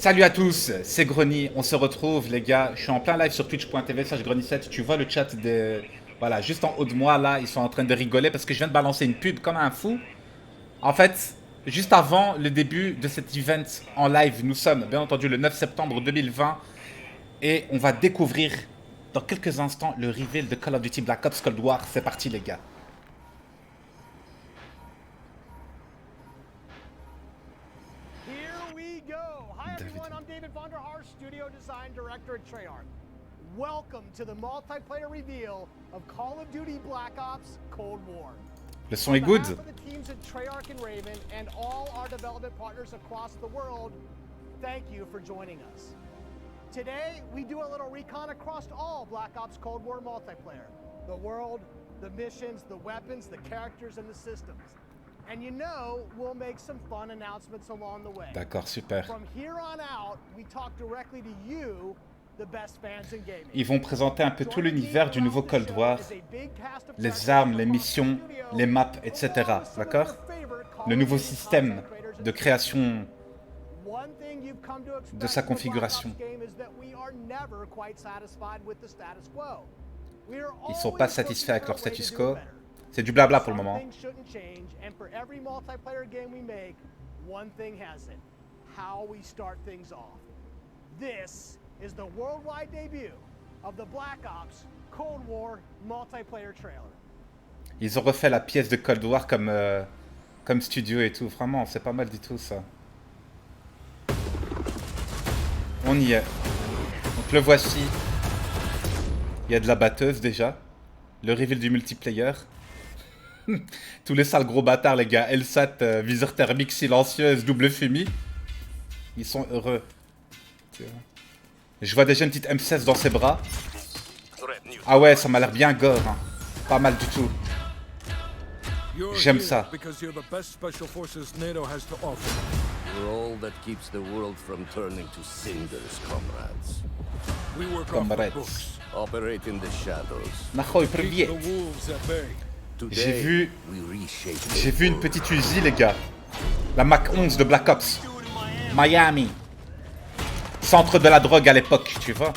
Salut à tous, c'est Grony, on se retrouve les gars, je suis en plein live sur twitch.tv/grony7, tu vois le chat de... Voilà, juste en haut de moi là, ils sont en train de rigoler parce que je viens de balancer une pub comme un fou. En fait, juste avant le début de cet event en live, nous sommes bien entendu le 9 septembre 2020 et on va découvrir dans quelques instants le reveal de Call of Duty Black Ops Cold War. C'est parti les gars. Studio design director at Treyarch. Welcome to the multiplayer reveal of Call of Duty Black Ops Cold War. Le son est good. On behalf of the teams at Treyarch and Raven and all our development partners across the world, thank you for joining us. Today, we do a little recon across all Black Ops Cold War multiplayer. The world, the missions, the weapons, the characters, and the systems. And you know, we'll make some fun announcements along the way. D'accord, super. From here on out, we talk directly to you, the best fans in gaming. Ils vont présenter un peu tout l'univers du nouveau Cold War, les armes, les missions, les maps, etc. D'accord? Le nouveau système de création de sa configuration. Ils sont pas satisfaits avec leur status quo. C'est du blabla pour le moment. Ils ont refait la pièce de Cold War comme studio et tout. Vraiment, c'est pas mal du tout ça. On y est. Donc le voici. Il y a de la batteuse déjà. Le reveal du multiplayer. Tous les sales gros bâtards les gars, LSAT, viseur thermique silencieuse, double fumée. Ils sont heureux. Je vois déjà une petite M16 dans ses bras. Ah ouais, ça m'a l'air bien gore, hein. Pas mal du tout. J'aime ça. Comrades. Nahoi, привет. J'ai vu une petite Uzi les gars. La Mac 11 de Black Ops. Miami. Centre de la drogue à l'époque, tu vois.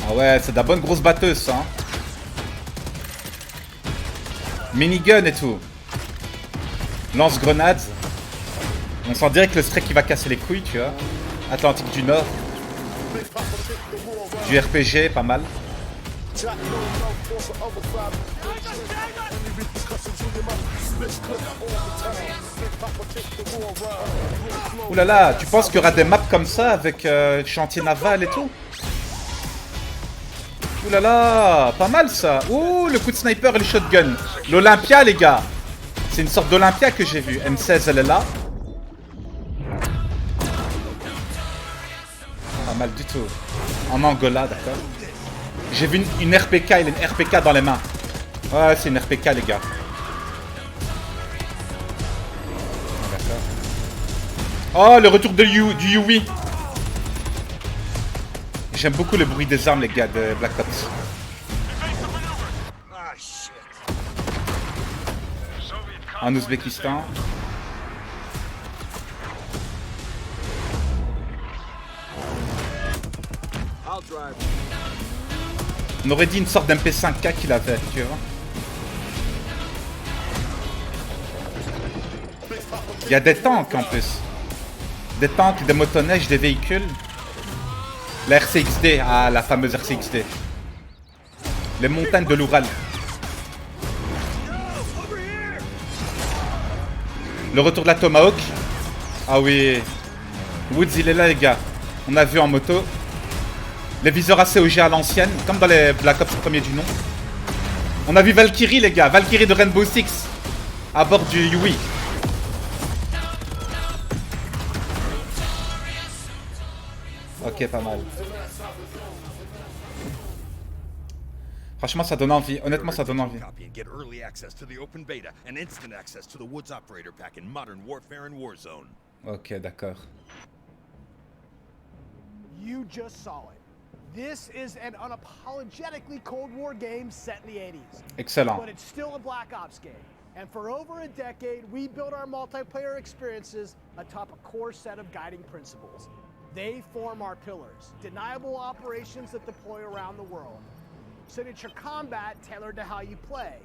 Ah ouais, c'est de la bonne grosse batteuse ça. Hein. Minigun et tout. Lance-grenades. On sent direct le stray qui va casser les couilles, tu vois. Atlantique du Nord. Du RPG, pas mal. Ouh là là, tu penses qu'il y aura des maps comme ça avec chantier naval et tout? Ouh là là, pas mal ça. Ouh, le coup de sniper et le shotgun. L'Olympia les gars. C'est une sorte d'Olympia que j'ai vu. M16 elle est là. Pas mal du tout. En Angola, d'accord. J'ai vu une RPK, il a une RPK dans les mains. Ouais, c'est une RPK, les gars. D'accord. Oh, le retour de du Yui. J'aime beaucoup le bruit des armes, les gars, de Black Ops. En Ouzbékistan. On aurait dit une sorte d'MP5K qu'il avait, tu vois. Il y a des tanks en plus. Des tanks, des motoneiges, des véhicules. La RCXD, ah la fameuse RCXD. Les montagnes de l'Oural. Le retour de la Tomahawk. Ah oui. Woods il est là les gars. On a vu en moto. Les viseurs ACOG à l'ancienne, comme dans les Black Ops premier du nom. On a vu Valkyrie les gars, Valkyrie de Rainbow Six. À bord du Yui. Ok, pas mal. Franchement, ça donne envie. Honnêtement, ça donne envie. Ok, d'accord. You just saw it. This is an unapologetically Cold War game set in the 80s. Excellent. But it's still a Black Ops game. And for over a decade, we built our multiplayer experiences atop a core set of guiding principles. They form our pillars, deniable operations that deploy around the world, signature combat tailored to how you play,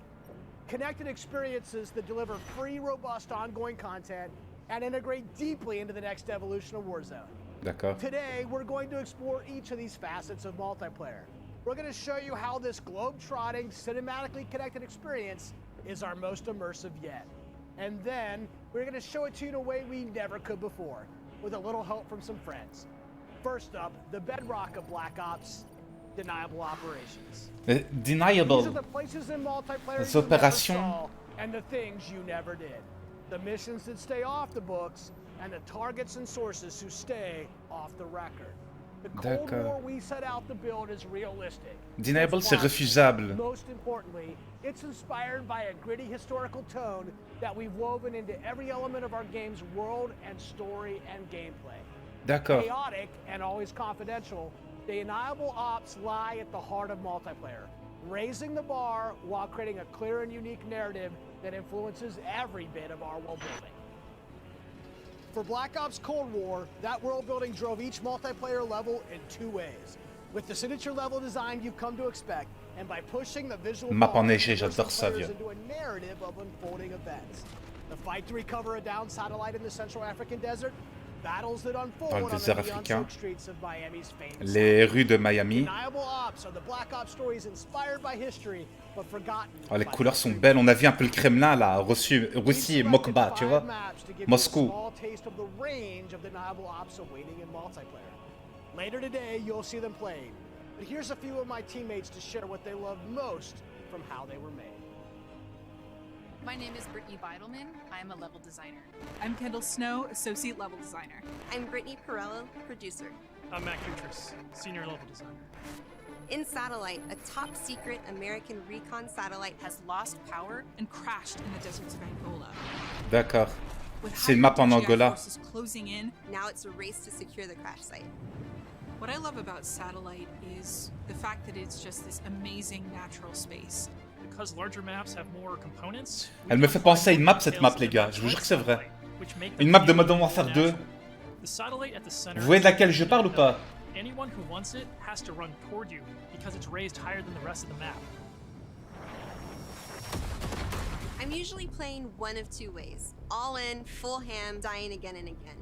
connected experiences that deliver free, robust, ongoing content, and integrate deeply into the next evolution of Warzone. D'accord. Today, we're going to explore each of these facets of multiplayer. We're going to show you how this globe-trotting, cinematically connected experience is our most immersive yet. And then, we're going to show it to you in a way we never could before, with a little help from some friends. First up, the bedrock of Black Ops, deniable operations. Deniable. These are the places in multiplayer Les you never opérations. saw, and the things you never did. The missions that stay off the books, and the targets and sources who stay off the record. The Cold War we set out to build is realistic. Deniable, c'est refusable. Most importantly, it's inspired by a gritty historical tone that we've woven into every element of our game's world and story and gameplay. D'accord. Chaotic and always confidential, the deniable ops lie at the heart of multiplayer, raising the bar while creating a clear and unique narrative that influences every bit of our world building. For Black Ops Cold War, that world building drove each multiplayer level in two ways. With the signature level design you've come to expect, and by pushing the visual Map bar enneigée, j'adore ça, players vieux. into a narrative of unfolding events. The fight to recover a downed satellite in the Central African desert, battles that unfold Dans le on the désert africain. unsoaked streets of Miami's famous Les rues de Miami. Deniable ops are the Black Ops stories inspired by history, but forgotten Oh, les by couleurs sont history. belles. On a vu un peu le Kremlin là, Russie et Mokba, tu vois. Moscou. Later today, you'll see them playing. But here's a few of my teammates to share what they love most from how they were made. My name is Brittany Beidelman. I'm a level designer. I'm Kendall Snow, associate level designer. I'm Brittany Perello, producer. I'm Matt Kutris, senior level designer. In Satellite, a top secret American recon satellite Has lost power. And crashed in the deserts of Angola. D'accord. With C'est une map en high-tech Angola. forces closing in, now it's a race to secure the crash site. what I love about Satellite is the fact that it's just this amazing natural space. Because larger maps have more components. Elle me fait penser à une map, cette map, les gars. Je vous jure que c'est vrai. Une map de Modern Warfare 2. Vous voyez de laquelle je parle ou pas? Anyone who wants it has to run toward you because it's raised higher than the rest of the map. I'm usually playing one of two ways. All in, full ham, dying again and again.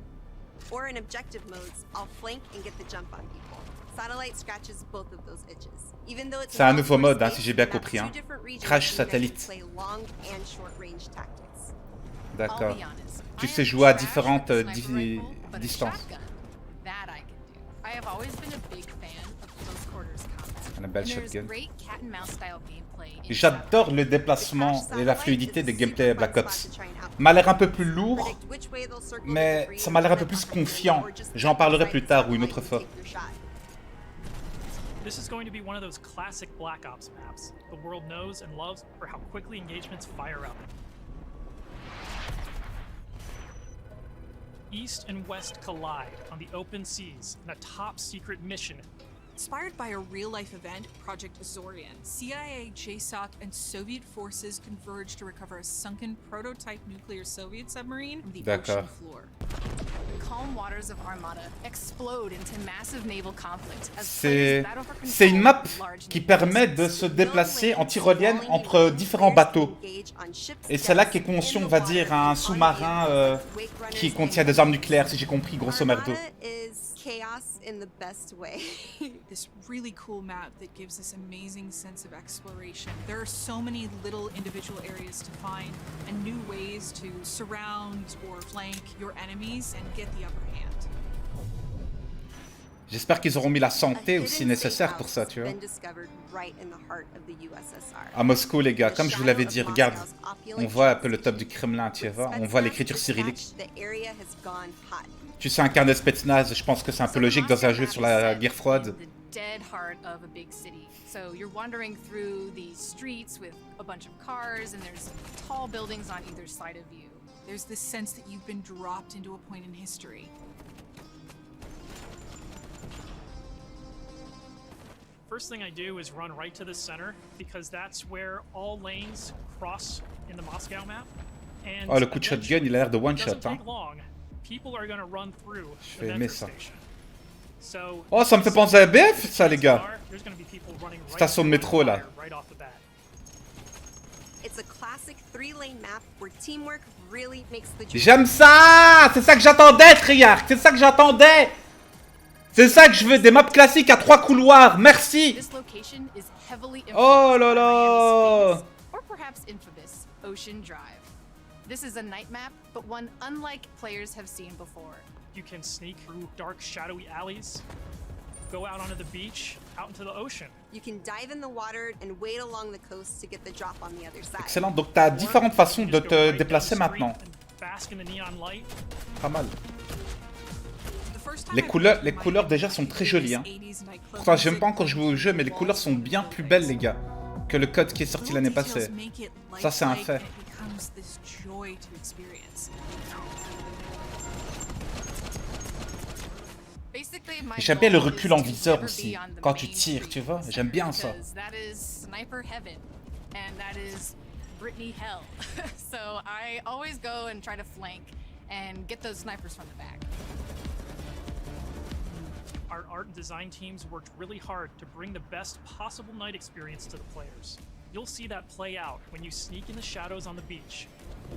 Or in objective modes, I'll flank and get the jump on people. Satellite scratches both of those itches. Even though it's C'est un nouveau mode, hein, space, si j'ai bien you have compris, two hein. different regions Crash so you guys can satellite. play long and short range tactics. D'accord. I'll be honest. Tu I sais am jouer à trash différentes with the sniper rifle, but a distances. shotgun, that I can do. I have always been a big fan of close quarters combat. Une belle And there's shotgun. great cat and mouse style gameplay in J'adore le The déplacement crash et la satellite fluidité is a des super gameplays fun Black spot Ops. to try and outplay. M'a l'air un peu plus lourd, Predict which way they'll circle the mais debris ça m'a l'air un peu and plus then confiant. or just J'en parlerai inside plus the tard ou une satellite autre and fois. take your shot. This is going to be one of those classic Black Ops maps the world knows and loves for how quickly engagements fire up. East and West collide on the open seas in a top secret mission. Inspired by a real-life event, Project Azorian, CIA, JSOC, and Soviet forces converged to recover a sunken prototype nuclear Soviet submarine from the ocean floor. The calm waters of Armada explode into massive naval conflict as C'est players battle for c'est une control map of large qui naval permet de bases. se déplacer en tyrolienne entre différents bateaux. Et c'est là qu'est conçu, on va dire, un sous-marin qui contient des armes nucléaires, si j'ai compris, grosso merdo. Armada is chaos in the best way. This really cool map that gives this amazing sense of exploration. There are so many little individual areas to find and new ways to surround or flank your enemies and get the upper hand. J'espère qu'ils auront mis la santé aussi nécessaire pour ça, tu vois. À Moscou, les gars, comme je vous l'avais dit, regarde, on voit un peu le top du Kremlin, tu vois, on voit l'écriture cyrillique. Tu sais, un carnet Spetsnaz, je pense que c'est un peu logique dans un jeu sur la guerre froide. The dead heart of a big city. So you're wandering through these streets with a bunch of cars and there's tall buildings on either side of you. There's this sense that you've been dropped into a point in history. First thing I do is run right to the center because that's where all lanes cross in the Moscow map. And Oh, le coup de shotgun, il a l'air de one shot, doesn't hein. take long. People are gonna run through Je the vais aimer metro ça. station. So, Oh, ça me fait penser à BF, ça, les gars. there's gonna be people running right Station de métro, là. right off the bat. It's a classic 3-lane map where teamwork really makes the J'aime ça. C'est ça que j'attendais, Treyarch. C'est ça que j'attendais. C'est ça que je veux, des maps classiques à 3 couloirs. Merci. This location is heavily Oh influenced là by là. Miami's famous, or perhaps infamous, Ocean Drive. This is a night map, but one unlike players have seen before. You can sneak through dark, shadowy alleys, go out onto the beach, out into the ocean. You can dive in the water and wade along the coast to get the drop on the other side. Excellent. Donc, t'as différentes façons de te déplacer maintenant. Bask in the neon light. Pas mal. Les couleurs déjà sont très jolies. Hein. Pourtant, j'aime pas encore jouer au jeu, mais les couleurs sont bien plus belles, les gars, que le code qui est sorti l'année passée. Ça, c'est un fait. J'aime bien le recul en viseur aussi, quand tu tires, tu vois. J'aime bien ça. Brittany hell. So I always go and try to flank and get those snipers from the back. Our art and design teams worked really hard to bring the best possible night experience to the players. You'll see that play out when you sneak in the shadows on the beach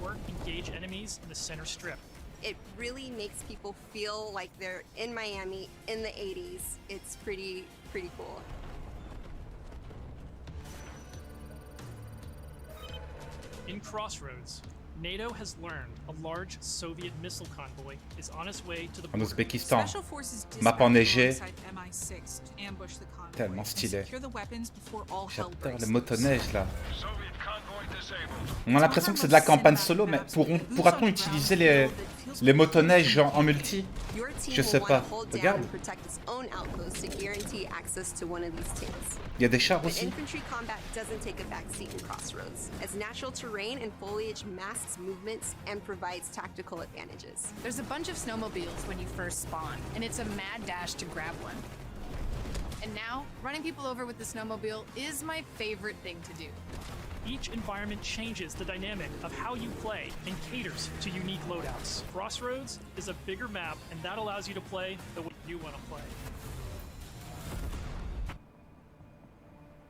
or engage enemies in the center strip. It really makes people feel like they're in Miami in the 80s. It's pretty cool. In Crossroads, NATO has learned a large Soviet missile convoy is on its way to the En border. Ouzbékistan. Map enneigée. Ambush the convoy Tellement and stylé. secure the weapons before all hell J'adore breaks les loose. motoneiges là. On a l'impression que c'est de la campagne solo, mais pourra-t-on utiliser les motoneiges en multi? Your team Je sais will pas. want to hold down Regarde. and protect its own outpost to guarantee access to one of these tanks. Il y a des chars But aussi. infantry combat doesn't take a backseat in Crossroads, as natural terrain and foliage masks movements and provides tactical advantages. There's a bunch of snowmobiles when you first spawn, and it's a mad dash to grab one. And now, running people over with the snowmobile is my favorite thing to do. Each environment changes the dynamic of how you play and caters to unique loadouts. Crossroads is a bigger map, and that allows you to play the way you want to play.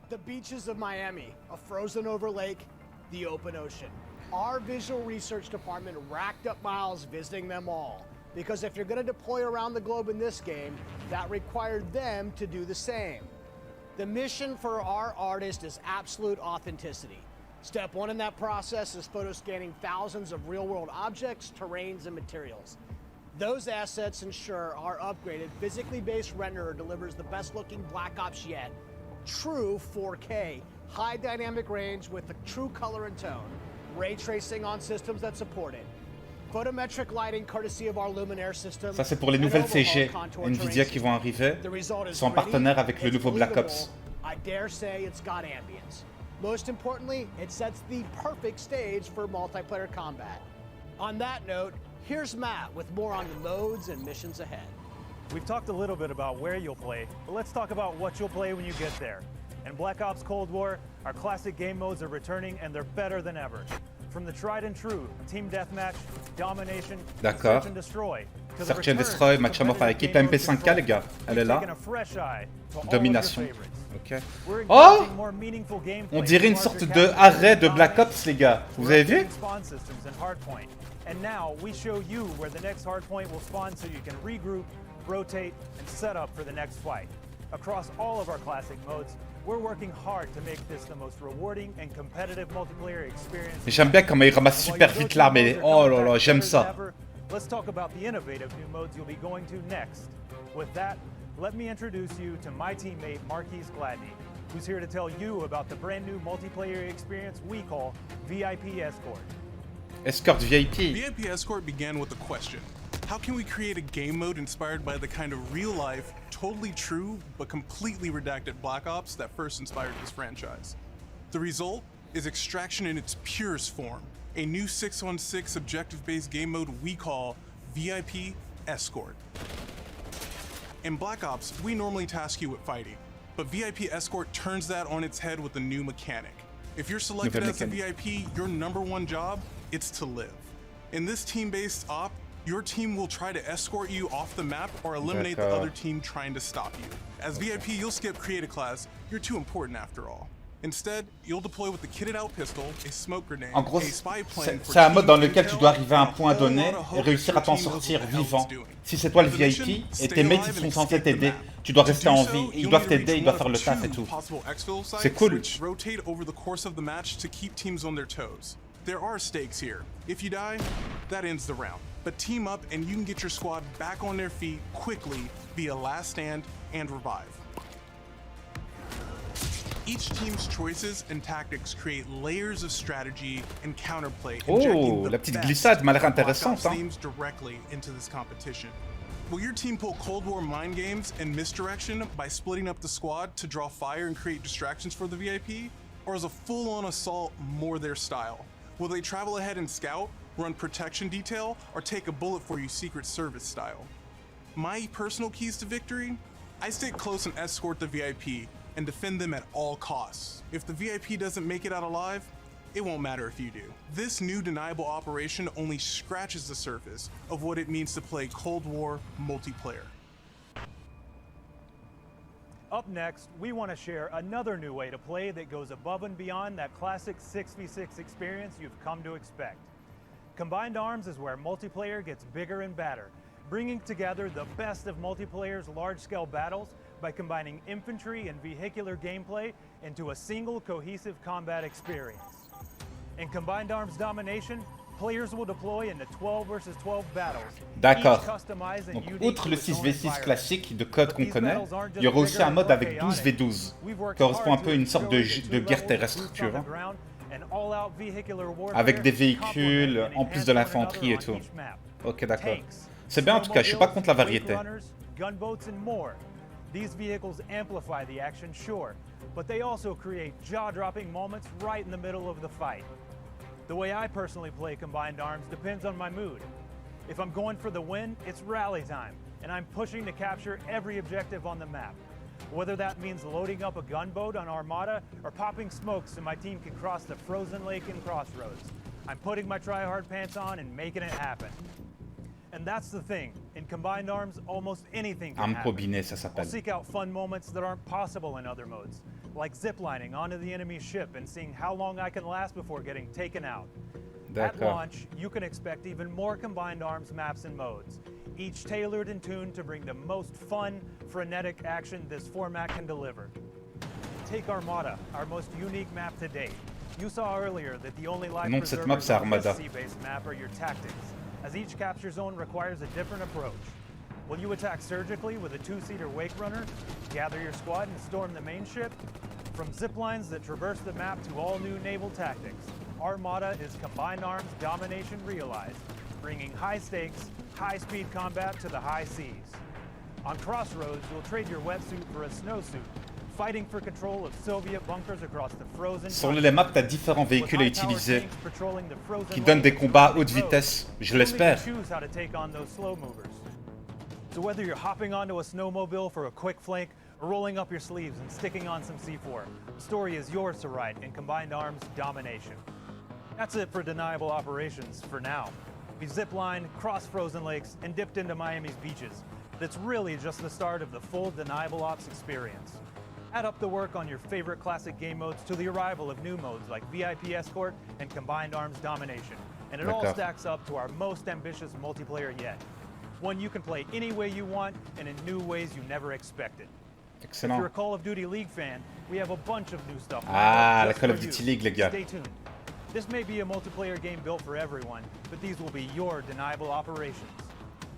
The beaches of Miami, a frozen over lake, the open ocean. Our visual research department racked up miles visiting them all. Because if you're going to deploy around the globe in this game, that required them to do the same. The mission for our artist is absolute authenticity. Step one in that process is photo scanning thousands of real-world objects, terrains, and materials. Those assets ensure our upgraded, physically based renderer delivers the best-looking Black Ops yet. True 4K, high dynamic range with a true color and tone. Ray tracing on systems that support it. Photometric lighting courtesy of our Luminaire system. Ça, c'est pour les nouvelles CG Nvidia qui vont arriver. Ils sont partenaires avec le nouveau Black Ops. I dare say it's got ambience. Most importantly, it sets the perfect stage for multiplayer combat. On that note, here's Matt with more on the modes and missions ahead. We've talked a little bit about where you'll play, but let's talk about what you'll play when you get there. In Black Ops Cold War, our classic game modes are returning and they're better than ever. From the tried and true Team Deathmatch, Domination, D'accord. Search and Destroy. to the Search and return Destroy, of match à mort avec competitive équipe la game mode MP5K, les gars. control. Elle est We've là. taken a fresh eye to all of your Domination. favorites. Ok. We're Oh! introducing more meaningful gameplay On dirait une to sorte larger de capture arrêt de and Black Ops, les gars. Vous avez vu? spawn systems and hardpoint. And now we show you where the next hardpoint will spawn so you can regroup, rotate, and set up for the next fight. Across all of our classic modes, we're working hard to make this the most rewarding and competitive multiplayer experience. J'aime bien comment il ramasse super vite l'arme. Oh là là, j'aime ça. Let's talk about the innovative new modes you'll be going to next. With that, let me introduce you to my teammate Marquise Gladney, who's here to tell you about the brand new multiplayer experience we call VIP Escort. Escort VIP. VIP Escort began with a question. How can we create a game mode inspired by the kind of real-life, totally true, but completely redacted Black Ops that first inspired this franchise? The result is Extraction in its purest form, a new 6-on-6 objective-based game mode we call VIP Escort. In Black Ops, we normally task you with fighting, but VIP Escort turns that on its head with a new mechanic. If you're selected Nouvelle as a mécanique. VIP, your #1 job, it's to live. In this team-based op, your team will try to escort you off the map or eliminate the D'accord. other team trying to stop you. As VIP, you'll skip create a class. You're too important after all. Instead, you'll deploy with the kitted out pistol, a smoke grenade, En gros, a spy plane for c'est un mode dans team lequel tu intel, dois arriver à un and a point whole donné lot of et hope réussir that à t'en your team knows sortir what the hell vivant. it's doing. Si c'est toi le For the mission, VIP et stay tes mates alive ils sont and censés escape the t'aider, map. tu dois To rester do en so, vie et ils you'll doivent need to reach t'aider, ils doivent one faire of le taf et two tout. possible exfil sites, C'est cool. which rotate over the course of the match to keep teams on their toes. There are stakes here. If you die, that ends the round. But team up and you can get your squad back on their feet quickly via last stand and revive. Each team's choices and tactics create layers of strategy and counterplay, injecting Oh, the la petite best glissade m'a l'air of Black intéressante, Ops hein. themes directly into this competition. Will your team pull Cold War mind games and misdirection by splitting up the squad to draw fire and create distractions for the VIP? Or is a full-on assault more their style? Will they travel ahead and scout, run protection detail, or take a bullet for you Secret Service style? My personal keys to victory? I stay close and escort the VIP and defend them at all costs. If the VIP doesn't make it out alive, it won't matter if you do. This new deniable operation only scratches the surface of what it means to play Cold War multiplayer. Up next, we want to share another new way to play that goes above and beyond that classic 6v6 experience you've come to expect. Combined Arms is where multiplayer gets bigger and badder, bringing together the best of multiplayer's large-scale battles by combining infantry and vehicular gameplay into a single cohesive combat experience. In Combined Arms Domination, players will deploy into 12 versus 12 battles. D'accord. each customized and Donc, unique outre to le its own 6v6 environment. classique de code But qu'on these connaît, battles aren't il y aura just aussi bigger un and mode more avec chaotic. 12v12, We've worked qui correspond un hard peu à to une sorte de, accelerate de the guerre two terrestre, levels, tu boots on vois. the ground, and all-out vehicular warfare Avec des véhicules, complement and en plus enhance de one l'infanterie et another on tout. each map. Ok, d'accord. Tanks, C'est bien en tout cas, je suis pas contre la snowmobiles, variété. wake runners, gunboats and more. These vehicles amplify the action, sure, but they also create jaw-dropping moments right in the middle of the fight. The way I personally play Combined Arms depends on my mood. If I'm going for the win, it's rally time, and I'm pushing to capture every objective on the map. Whether that means loading up a gunboat on Armada or popping smokes so my team can cross the frozen lake in Crossroads, I'm putting my try-hard pants on and making it happen. And that's the thing, in Combined Arms, almost anything can Arme happen. combinée, ça I'll s'appelle. seek out fun moments that aren't possible in other modes, like ziplining onto the enemy ship and seeing how long I can last before getting taken out. At D'accord. launch, you can expect even more Combined Arms maps and modes, each tailored and tuned to bring the most fun, frenetic action this format can deliver. Take Armada, our most unique map to date. You saw earlier that the only life Le nom de cette preservers map, c'est on this Armada. sea-based map are your tactics, as each capture zone requires a different approach. Will you attack surgically with a two-seater wake runner, gather your squad and storm the main ship? From zip lines that traverse the map to all new naval tactics, Armada is Combined Arms Domination realized, bringing high stakes, high-speed combat to the high seas. On Crossroads, you'll trade your wetsuit for a snowsuit, fighting for control of Soviet bunkers across the frozen Sur tundra. les maps, tu as différents With véhicules à high-powered utiliser tanks patrolling the frozen qui donnent des lanes combats à and haute roads, vitesse, je only l'espère. you choose how to take on those slow movers. So whether you're hopping onto a snowmobile for a quick flank or rolling up your sleeves and sticking on some C4, the story is yours to write in Combined Arms Domination. That's it for Deniable Operations for now. We've ziplined, crossed frozen lakes, and dipped into Miami's beaches. But it's really just the start of the full Deniable Ops experience. Add up the work on your favorite classic game modes to the arrival of new modes like VIP Escort and Combined Arms Domination. And it all D'accord. stacks up to our most ambitious multiplayer yet. One you can play any way you want and in new ways you never expected. If you're a Excellent. Call of Duty League fan, we have a bunch of new stuff. lined Ah, up la just Call for of Duty you. League, les gars. Stay tuned. This may be a multiplayer game built for everyone, but these will be your Deniable Operations.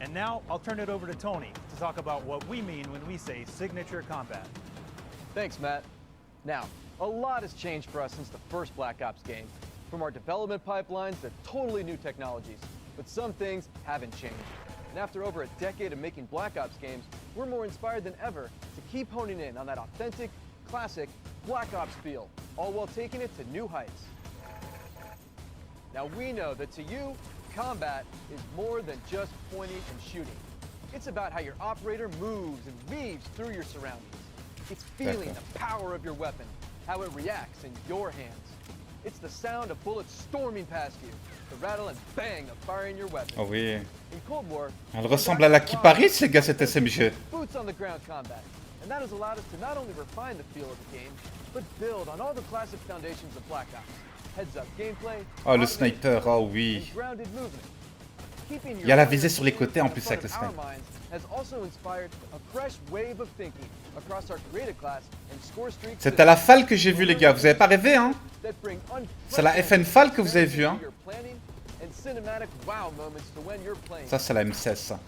And now, I'll turn it over to Tony to talk about what we mean when we say signature combat. Thanks, Matt. Now, a lot has changed for us since the first Black Ops game, from our development pipelines to totally new technologies. But some things haven't changed. And after over a decade of making Black Ops games, we're more inspired than ever to keep honing in on that authentic, classic Black Ops feel, all while taking it to new heights. Now we know that to you, combat is more than just pointing and shooting. It's about how your operator moves and weaves through your surroundings. It's feeling the power of your weapon, how it reacts in your hands. It's the sound of bullets storming past you, the rattle and bang of firing your weapon. Oh oui. In Cold War, Elle ressemble à la qui Paris, les gars, cette SMG. boots on the ground combat, and that has allowed us to not only refine the feel of the game, but build on all the classic foundations of Black Ops. Heads-up gameplay, Oh, le sniper, oh oui. and grounded movement. Keeping Il y a la your visée sur les côtés en plus players avec le in front sniper. of our minds has also inspired a fresh wave of thinking across our creative class and score streaks C'était la FAL que j'ai vue, les gars. Vous avez pas rêvé, hein? that bring C'est la FN FAL que vous avez vue, hein? your planning and cinematic wow moments to when you're playing. Ça, c'est la M16, ça.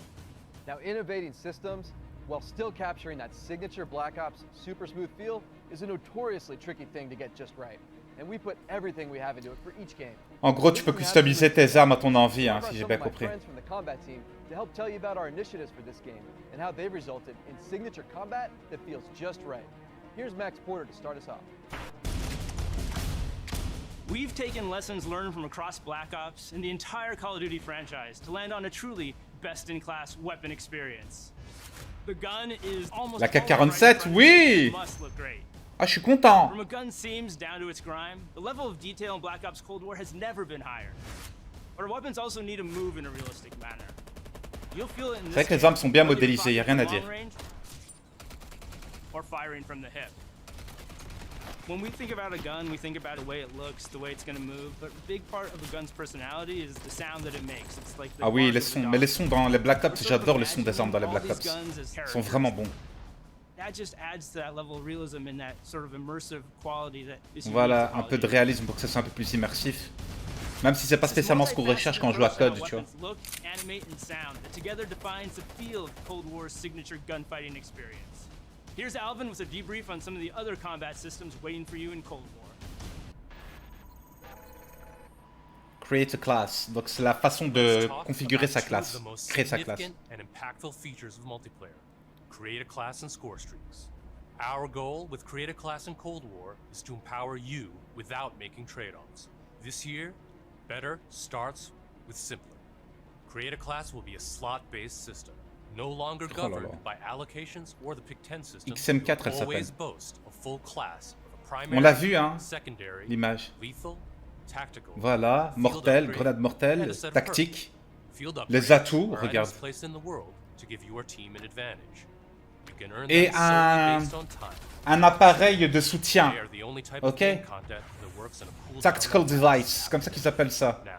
Now, innovating systems while still capturing that signature Black Ops super smooth feel is a notoriously tricky thing to get just right. And we put everything we have into it for each game. En gros, tu peux customiser tes armes à ton envie, hein, si j'ai bien compris. From the combat team to help tell you about our initiatives for this game and how they've resulted in signature combat that feels just right. Here's Max Porter to start us off. We've taken lessons learned from across Black Ops and the entire Call of Duty franchise to land on a truly best-in-class weapon experience. The gun is almost La K47, oui! must look great. Ah, je suis content. From a gun's seams down to its grime, the level of detail in Black Ops Cold War has never been higher. But our weapons also need to move in a realistic manner. You'll feel it in this C'est vrai que les game, armes sont bien whether you're modélisées, y a rien à dire. firing from long range or firing from the hip. When we think about a gun, we think about the way it looks, the way it's going to move, but a big part of a gun's personality is the sound that it makes. It's like the Ah oui, bark les of the sons. dog. Mais les sons dans les Black Ops, j'adore le son des armes dans les Black Ops. Ils sont vraiment bons. That just adds to that level of realism and that sort of immersive quality that is unique Voilà, to Call un of peu de Duty. réalisme pour que ça soit un peu plus immersif. Même si c'est pas spécialement ce qu'on recherche quand on joue à Code, tu vois. Look, animate, and sound that together defines the feel of Cold War's signature gunfighting experience. Here's Alvin with a debrief on some of the other combat systems waiting for you in Cold War. Create a class. Donc c'est la façon de configurer sa classe. Créer sa classe. And impactful features of multiplayer. Create a class and score streaks. Our goal with Create a Class in Cold War is to empower you without making trade-offs. This year, better starts with simpler. Create a Class will be a slot-based system, no longer governed by allocations or the Pick-10 system. XM4, elle Always s'appelle. boast a full class of a primary, On l'a vu, hein, secondary, l'image. lethal, tactical, Voilà, field mortel, upgrade, grenade mortelle, and a set of tactique. perks. Field Les upgrades atouts, are regarde. items placed in the world to give your team an advantage. You can earn Et them solely based on time. un appareil de soutien. They are the only type Ok. of game content that works in a cooldown Tactical method. device, comme ça qu'ils appellent ça. Now,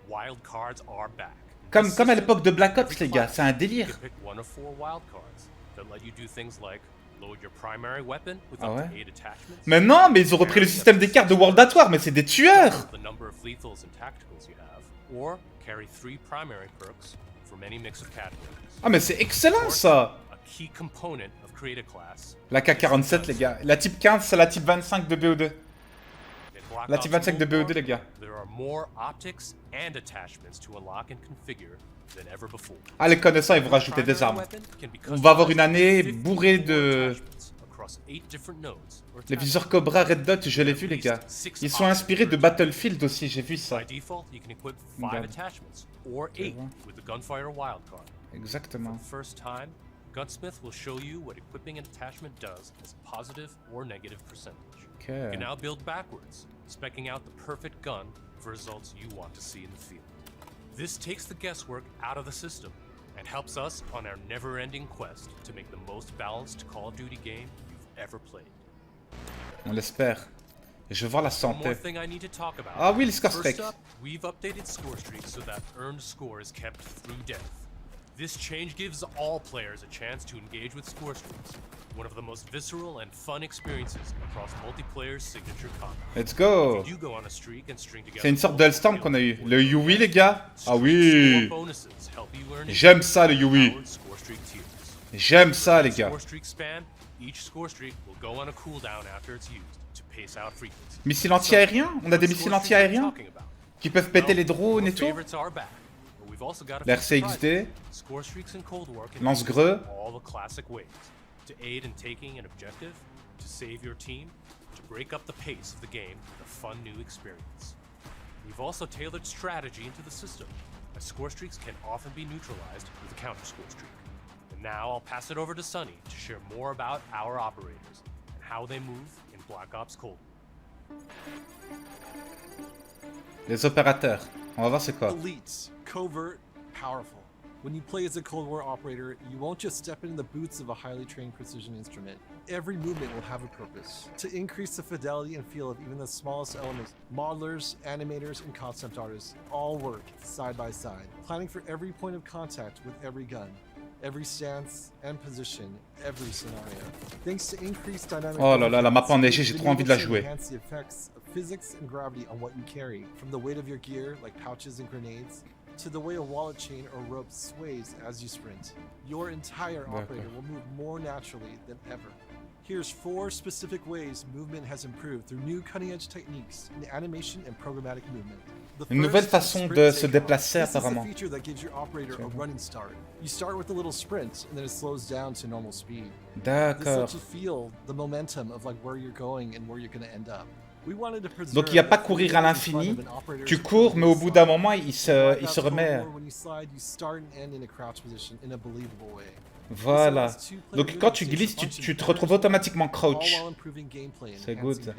wild cards are back. Comme This à system, l'époque de Black Ops, every les gars, class, c'est un you délire. can pick one of 4 wild cards that let you do things like load your primary weapon with Ah up ouais? to 8 attachments. Mais non, mais ils ont repris le système des cartes de World at War, mais c'est des tueurs. The number of lethals and tacticals you have, or carry 3 primary perks from any mix of categories. Ah mais c'est excellent ça. A key component of Create a Class. La K47 les gars. La type 15 c'est la type 25 de BO2. In Black La Ops type 25 de Cold War, BO2 les gars. There are more optics and attachments to unlock and configure than ever before. Ah les connaissants ils vont rajouter des armes. On va avoir une année bourrée de... Les viseurs Cobra Red Dot, je l'ai vu les gars. Ils sont inspirés de Battlefield aussi, j'ai vu ça. By default, you can equip 5 Regarde. attachments, or 8 with the Gunfighter wildcard. Exactement. For the first time, Gunsmith will show you what equipping an attachment does as a positive or negative percentage. Ok. You can now build backwards, specking out the perfect gun for results you want to see in the field. This takes the guesswork out of the system and helps us on our never-ending quest to make the most balanced Call of Duty game you've ever played. On l'espère. Et je veux voir la One more santé. thing I need to talk about. Ah oui, les score First specs. up, we've updated score streaks so that earned score is kept through death. This change gives all players a chance to engage with score streaks, one of the most visceral and fun experiences across multiplayer's signature combat. Let's go. If you go on a streak and string together C'est une sorte de Hellstorm qu'on a eu. Le Yui les gars. Ah oui. score bonuses help you earn J'aime ça le Yui. powered score streak tiers. J'aime ça les gars. Score streak span, each score streak will go on a cooldown after it's used to pace out frequency. Missiles anti-aériens. On a des What missiles score streak are we anti-aériens talking about? qui peuvent péter les Well, drones et our tout. favorites are back, but we've also got a La few RCXD. surprises. Score streaks in Cold War can be Lance-greux. used in all the classic ways: to aid in taking an objective, to save your team, to break up the pace of the game with a fun new experience. We've also tailored strategy into the system, as score streaks can often be neutralized with a counter score streak. And now I'll pass it over to Sunny to share more about our operators and how they move in Black Ops Cold War. Les opérateurs. On va voir c'est quoi. Elite, covert, powerful. When you play as a Cold War operator, you won't just step into the boots of a highly trained precision instrument. Every movement will have a purpose. To increase the fidelity and feel of even the smallest elements, modelers, animators, and concept artists all work side by side, planning for every point of contact with every gun, every stance and position, every scenario. Thanks to increased dynamic. Oh là là, la map enneigée, j'ai trop envie de la jouer. Enhance the effects of physics and gravity on what you carry, from the weight of your gear, like pouches and grenades, to the way a wallet chain or rope sways as you sprint. Your entire operator will move more naturally than ever. Here's 4 specific ways movement has improved through new cutting-edge techniques in animation and programmatic movement. Une nouvelle façon de se déplacer apparemment. This is a feature that gives your operator a running start. You start with a little sprint and then it slows down to normal speed. D'accord. This lets you feel the momentum of like where you're going and where you're going to end up. Donc il n'y a pas courir à l'infini, tu cours mais au bout d'un moment il se remet. Voilà. Donc quand tu glisses, tu te retrouves automatiquement crouch. C'est good.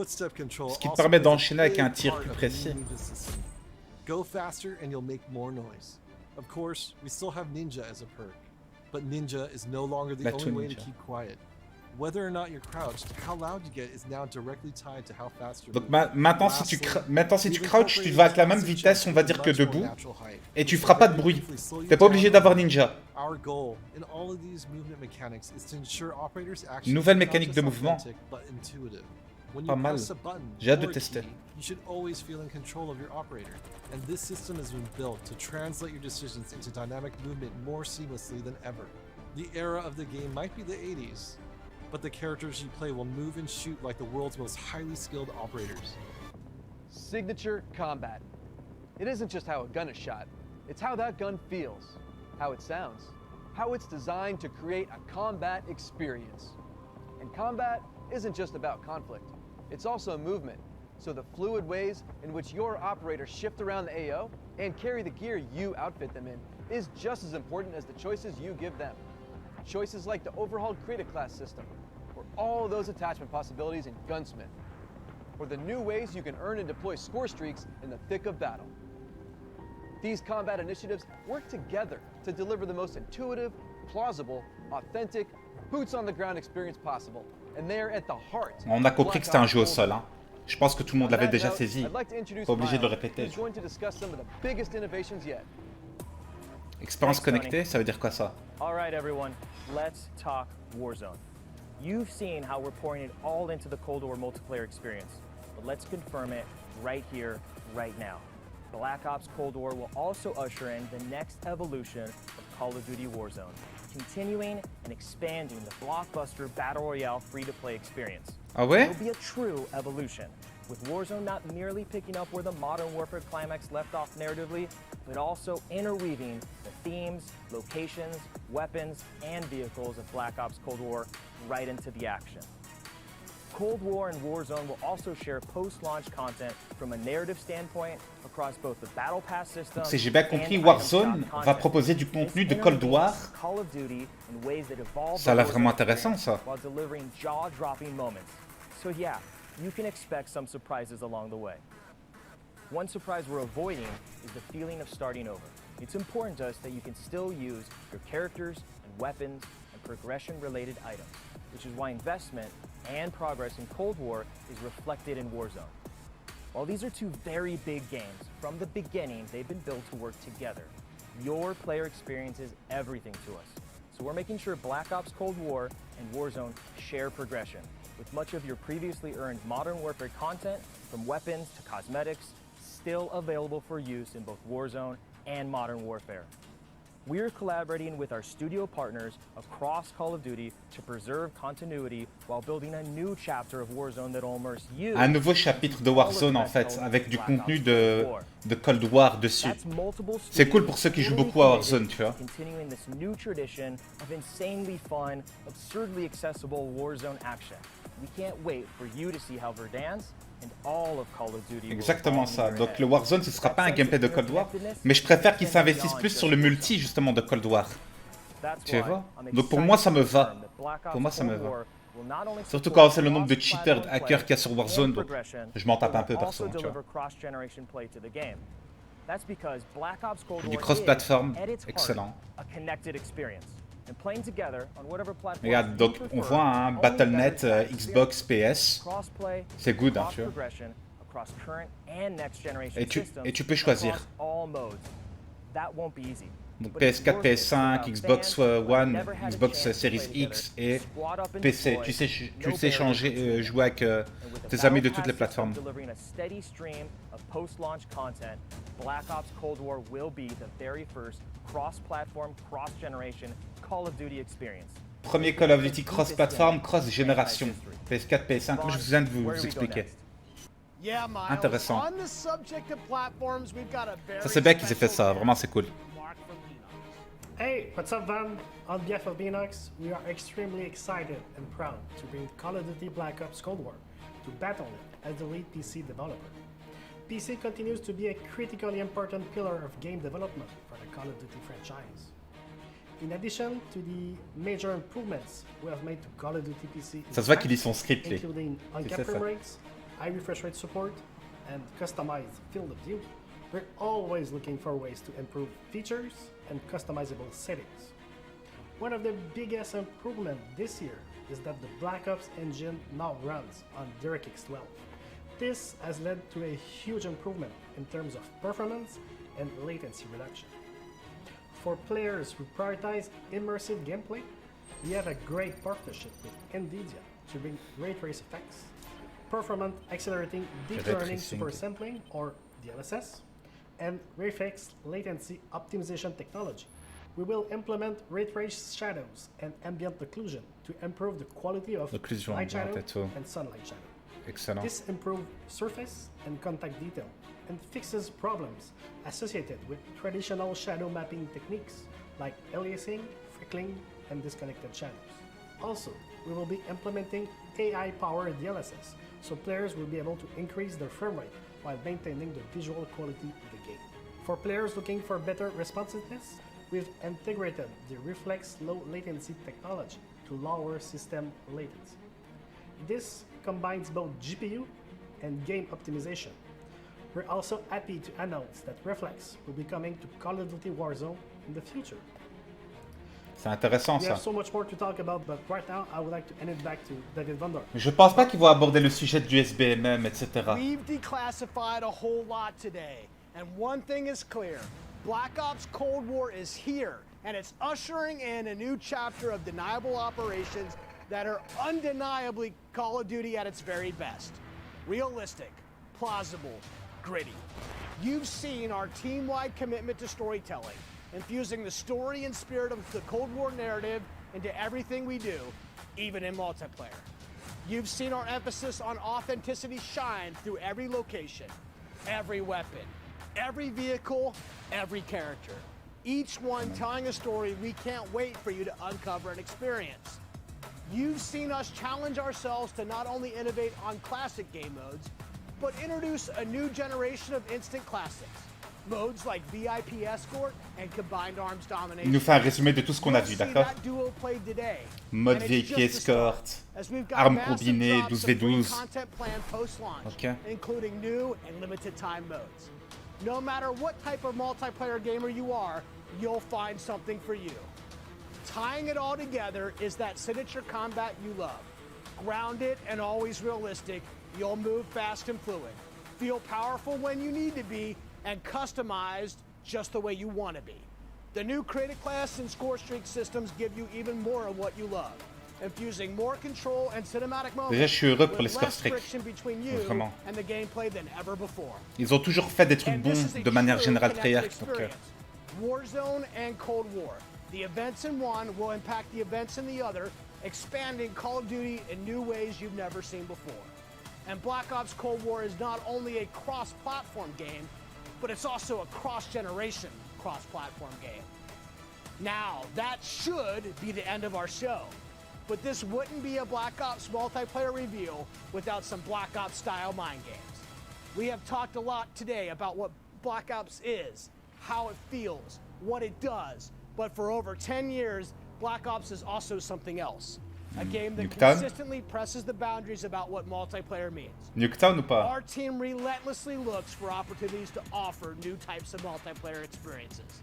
Ce qui te permet d'enchaîner avec un tir plus précis. Go faster and you'll make more noise. Of course, we still have ninja as a perk, but ninja is no longer the only way to keep quiet. Whether or not you're crouched, how loud you get is now directly tied to how fast you're moving. Donc maintenant si tu crouches, tu vas avec la même vitesse, on va dire que debout, et tu feras pas de bruit. T'es pas obligé d'avoir ninja. Nouvelle mécanique de mouvement. Pas mal. J'ai hâte de tester. You should always feel in control of your operator, and this system has been built to translate your decisions into dynamic movement more seamlessly than ever. The era of the game might be the 80s, but the characters you play will move and shoot like the world's most highly skilled operators. Signature combat. It isn't just how a gun is shot, it's how that gun feels, how it sounds, how it's designed to create a combat experience. And combat isn't just about conflict, it's also movement. So the fluid ways in which your operators shift around the AO and carry the gear you outfit them in is just as important as the choices you give them. Choices like the overhauled creative class system, or all those attachment possibilities in Gunsmith, or the new ways you can earn and deploy score streaks in the thick of battle. These combat initiatives work together to deliver the most intuitive, plausible, authentic, boots on the ground experience possible, and they're at the heart. On a compris que c'était un jeu au sol, hein. Je pense que tout le monde l'avait déjà saisi. Pas obligé de le répéter. Expérience connectée, ça veut dire quoi ça? All right, everyone, let's talk Warzone. You've seen how we're pouring it all into the Cold War multiplayer experience, but let's confirm it right here, right now. Black Ops Cold War will also usher in the next evolution of Call of Duty Warzone, continuing and expanding the blockbuster Battle Royale free-to-play experience. Ah ouais? It will be a true evolution, with Warzone not merely picking up where the Modern Warfare climax left off narratively, but also interweaving the themes, locations, weapons, and vehicles of Black Ops Cold War right into the action. Cold War and Warzone will also share post-launch content from a narrative standpoint across both the Battle Pass system. Si j'ai bien compris, Warzone va proposer du contenu de Cold War. Ça a l'air vraiment intéressant, ça. While delivering jaw-dropping moments. So yeah, you can expect some surprises along the way. One surprise we're avoiding is the feeling of starting over. It's important to us that you can still use your characters and weapons and progression-related items, which is why investment and progress in Cold War is reflected in Warzone. While these are two very big games, from the beginning they've been built to work together. Your player experience is everything to us. So we're making sure Black Ops Cold War and Warzone share progression, with much of your previously earned Modern Warfare content, from weapons to cosmetics, still available for use in both Warzone and Modern Warfare. We're collaborating with our studio partners across Call of Duty to preserve continuity while building a new chapter of Warzone that will immerse you. Un nouveau chapitre de Warzone en fait, avec du contenu de Cold War dessus. C'est cool pour ceux qui jouent beaucoup à Warzone, tu vois. Continuing this new tradition of insanely fun, absurdly accessible Warzone action. We can't wait for you to see how Verdansk and all of Call of Duty. Exactement ça. Donc le Warzone, ce sera pas un gameplay de Cold War, mais je préfère qu'ils s'investissent plus sur le multi justement de Cold War. Tu vois? Donc pour moi ça me va. Pour moi ça me va. will not only Surtout support quand c'est le nombre de cheaters, de cross-platform hackers play qu'il y a sur Warzone, and donc progression, je m'en tape but un peu will perso, also tu vois. deliver cross-generation play to the game. That's because Black Ops Cold Du War cross-platform, is, at its heart, excellent. a connected experience. And playing together on whatever platform Regarde, donc on voit un Battle.net Xbox PS, c'est good, hein, tu vois. Et tu peux choisir. Donc PS4, PS5, Xbox One, Xbox Series X et PC. Tu sais changer, jouer avec tes amis de toutes les plateformes. Black Ops Cold War will be the very first cross-platform, cross-generation Call of Duty experience. Premier Call of Duty cross-platform, cross-génération. PS4, PS5, comme je viens de vous expliquer. Intéressant. Ça c'est bien qu'ils aient fait ça, vraiment c'est cool. Hey, what's up, Van? On behalf of Beanox, we are extremely excited and proud to bring Call of Duty Black Ops Cold War to Battle.net as the lead PC developer. PC continues to be a critically important pillar of game development for the Call of Duty franchise. In addition to the major improvements we have made to Call of Duty PC, ça se voit qu'ils lisent son script, including uncapped frame rates, high refresh rate support, and customized field of view, we're always looking for ways to improve features and customizable settings. One of the biggest improvements this year is that the Black Ops engine now runs on DirectX 12. This has led to a huge improvement in terms of performance and latency reduction. For players who prioritize immersive gameplay, we have a great partnership with NVIDIA to bring ray trace effects, performance accelerating deep learning super sampling or DLSS, and RayFX latency optimization technology. We will implement ray trace shadows and ambient occlusion to improve the quality of light shadow and sunlight shadow. Excellent. This improves surface and contact detail and fixes problems associated with traditional shadow mapping techniques like aliasing, freckling, and disconnected shadows. Also, we will be implementing AI-powered DLSS, so players will be able to increase their frame rate while maintaining the visual quality of the game. For players looking for better responsiveness, we've integrated the Reflex low latency technology to lower system latency. This combines both GPU and game optimization. We're also happy to announce that Reflex will be coming to Call of Duty Warzone in the future. C'est intéressant We ça. have so much more to talk about, but right now I would like to hand it back to David Van Dorp. Je pense pas qu'ils vont aborder le sujet du SBMM, etc. We've declassified a whole lot today, and one thing is clear. Black Ops Cold War is here, and it's ushering in a new chapter of deniable operations that are undeniably Call of Duty at its very best. Realistic, plausible, gritty. You've seen our team-wide commitment to storytelling, infusing the story and spirit of the Cold War narrative into everything we do, even in multiplayer. You've seen our emphasis on authenticity shine through every location, every weapon, every vehicle, every character. Each one telling a story we can't wait for you to uncover and experience. You've seen us challenge ourselves to not only innovate on classic game modes, but introduce a new generation of instant classics. Modes like VIP Escort and Combined Arms Domination. Il nous fait un résumé de tout ce qu'on a vu, d'accord? Mode VIP Escort, armes combinées, 12v12. Ok. Including new and limited time modes. No matter what type of multiplayer gamer you are, you'll find something for you. Tying it all together is that signature combat you love. Grounded and always realistic, you'll move fast and fluid. Feel powerful when you need to be, and customized just the way you want to be. The new creative class and score streak systems give you even more of what you love, infusing more control and cinematic moments. Déjà, je suis heureux pour les with score less streaks. friction between you Vraiment. and the gameplay than ever before. Ils ont toujours fait des trucs bons de manière générale, Treyarch. Donc, Warzone and Cold War. The events in one will impact the events in the other, expanding Call of Duty in new ways you've never seen before. And Black Ops Cold War is not only a cross-platform game, but it's also a cross-generation cross-platform game. Now, that should be the end of our show, but this wouldn't be a Black Ops multiplayer reveal without some Black Ops style mind games. We have talked a lot today about what Black Ops is, how it feels, what it does, but for over 10 years, Black Ops is also something else. A game that Nuketown. consistently presses the boundaries about what multiplayer means. Nuketown ou pas? Our team relentlessly looks for opportunities to offer new types of multiplayer experiences.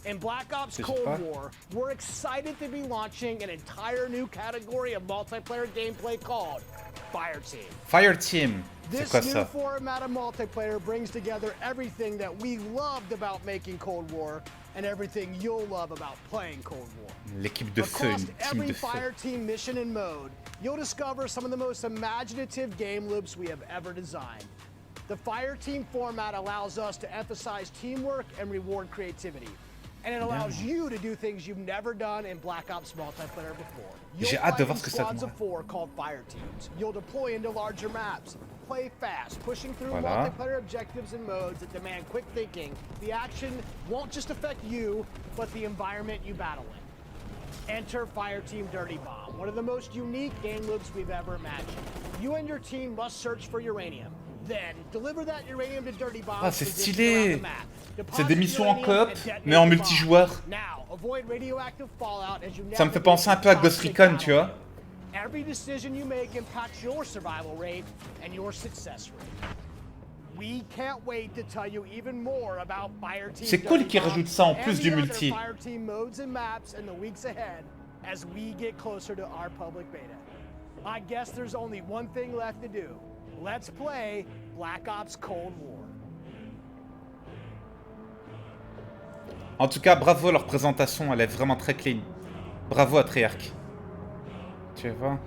In Black Ops Cold War, we're excited to be launching an entire new category of multiplayer gameplay called Fire Team. Fire Team. C'est This quoi new ça? format of multiplayer brings together everything that we loved about making Cold War and everything you'll love about playing Cold War. L'équipe de feu, Across une team every de feu. Fire Team mission and mode, you'll discover some of the most imaginative game loops we have ever designed. The Fire Team format allows us to emphasize teamwork and reward creativity. And it allows you to do things you've never done in Black Ops multiplayer before. J'ai hâte de voir ce que ça squads donne. of 4 called Fire Teams. You'll deploy into larger maps, play fast, pushing through Voilà. multiplayer objectives and modes that demand quick thinking. The action won't just affect you, but the environment you battle in. Enter Fire Team Dirty Bomb, one of the most unique game loops we've ever imagined. You and your team must search for uranium. Then, deliver that uranium to Dirty Bomb. Ah, c'est stylé! C'est des missions en coop, mais en multijoueur. Ça me fait penser un peu à Ghost Recon, tu vois. Every decision you make impacts your survival rate and your success rate. We can't wait to tell you even more about Fire Team. C'est cool qu'ils rajoutent ça en plus du multi. Fire Team modes and maps in the weeks ahead as we get closer to our public beta. I guess there's only one thing left to do. Let's play Black Ops Cold War. En tout cas, bravo, leur présentation, elle est vraiment très clean. Bravo à Treyarch. Tu vois?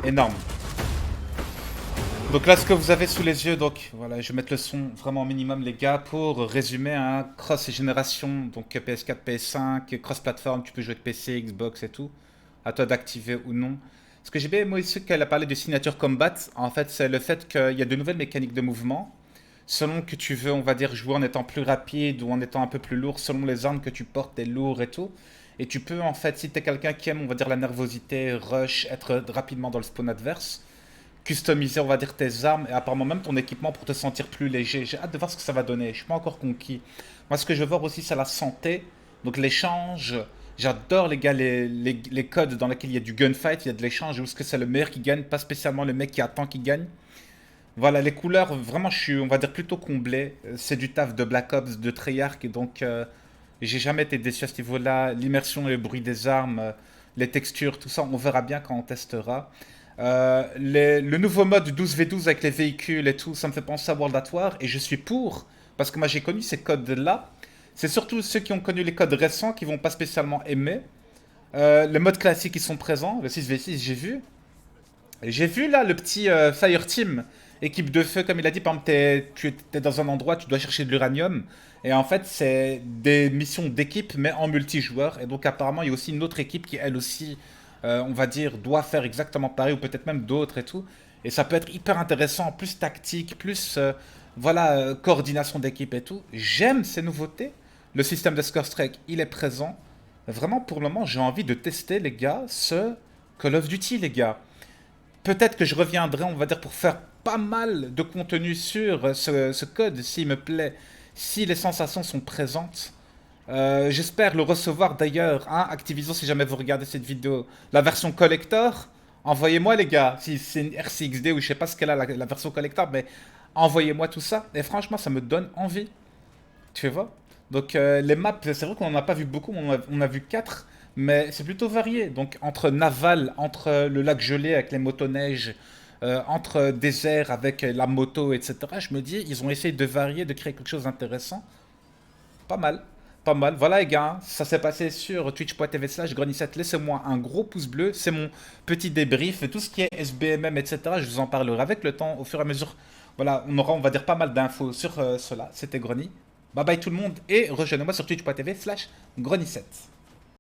Énorme. Donc là, ce que vous avez sous les yeux, donc voilà, je vais mettre le son vraiment au minimum, les gars, pour résumer un cross-génération, donc PS4, PS5, cross-platform, tu peux jouer de PC, Xbox et tout. À toi d'activer ou non. Ce que j'ai bien aimé aussi qu'elle a parlé de signature combat, en fait, c'est le fait qu'il y a de nouvelles mécaniques de mouvement. Selon que tu veux, on va dire, jouer en étant plus rapide ou en étant un peu plus lourd, selon les armes que tu portes, t'es lourd et tout. Et tu peux, en fait, si t'es quelqu'un qui aime, on va dire, la nervosité, rush, être rapidement dans le spawn adverse, customiser, on va dire, tes armes et apparemment même ton équipement pour te sentir plus léger. J'ai hâte de voir ce que ça va donner. Je suis pas encore conquis. Moi, ce que je veux voir aussi, c'est la santé. Donc, l'échange. J'adore, les gars, les codes dans lesquels il y a du gunfight, il y a de l'échange, où est-ce que c'est le meilleur qui gagne, pas spécialement le mec qui attend qui gagne. Voilà, les couleurs, vraiment, je suis, on va dire, plutôt comblé. C'est du taf de Black Ops, de Treyarch, et donc j'ai jamais été déçu à ce niveau-là. L'immersion, le bruit des armes, les textures, tout ça, on verra bien quand on testera. Le nouveau mode 12v12 avec les véhicules et tout, ça me fait penser à World at War, et je suis pour, parce que moi j'ai connu ces codes-là. C'est surtout ceux qui ont connu les codes récents qui vont pas spécialement aimer. Les modes classiques qui sont présents, le 6v6, j'ai vu. J'ai vu là le petit Fire Team, équipe de feu, comme il a dit, par exemple, tu es dans un endroit, tu dois chercher de l'uranium. Et en fait, c'est des missions d'équipe, mais en multijoueur. Et donc apparemment, il y a aussi une autre équipe qui, elle aussi, on va dire, doit faire exactement pareil, ou peut-être même d'autres et tout. Et ça peut être hyper intéressant, plus tactique, plus, voilà, coordination d'équipe et tout. J'aime ces nouveautés. Le système de score strike, il est présent. Vraiment, pour le moment, j'ai envie de tester, les gars, ce Call of Duty, les gars. Peut-être que je reviendrai, on va dire, pour faire pas mal de contenu sur ce code, s'il me plaît, si les sensations sont présentes. J'espère le recevoir d'ailleurs, hein, Activision, si jamais vous regardez cette vidéo. La version collector, envoyez-moi, les gars, si c'est une RCXD ou je sais pas ce qu'elle a, la version collector, mais envoyez-moi tout ça. Et franchement, ça me donne envie. Tu vois? Donc les maps, c'est vrai qu'on n'en a pas vu beaucoup, on a vu 4, mais c'est plutôt varié. Donc entre naval, entre le lac gelé avec les motoneiges, entre désert avec la moto, etc. Je me dis, ils ont essayé de varier, de créer quelque chose d'intéressant. Pas mal, pas mal. Voilà les gars, ça s'est passé sur twitch.tv/grony7. Laissez-moi un gros pouce bleu, c'est mon petit débrief. Tout ce qui est SBMM, etc., je vous en parlerai avec le temps, au fur et à mesure. Voilà, on aura, on va dire, pas mal d'infos sur cela. C'était Grony. Bye bye tout le monde et rejoignez-moi sur twitch.tv/grony7.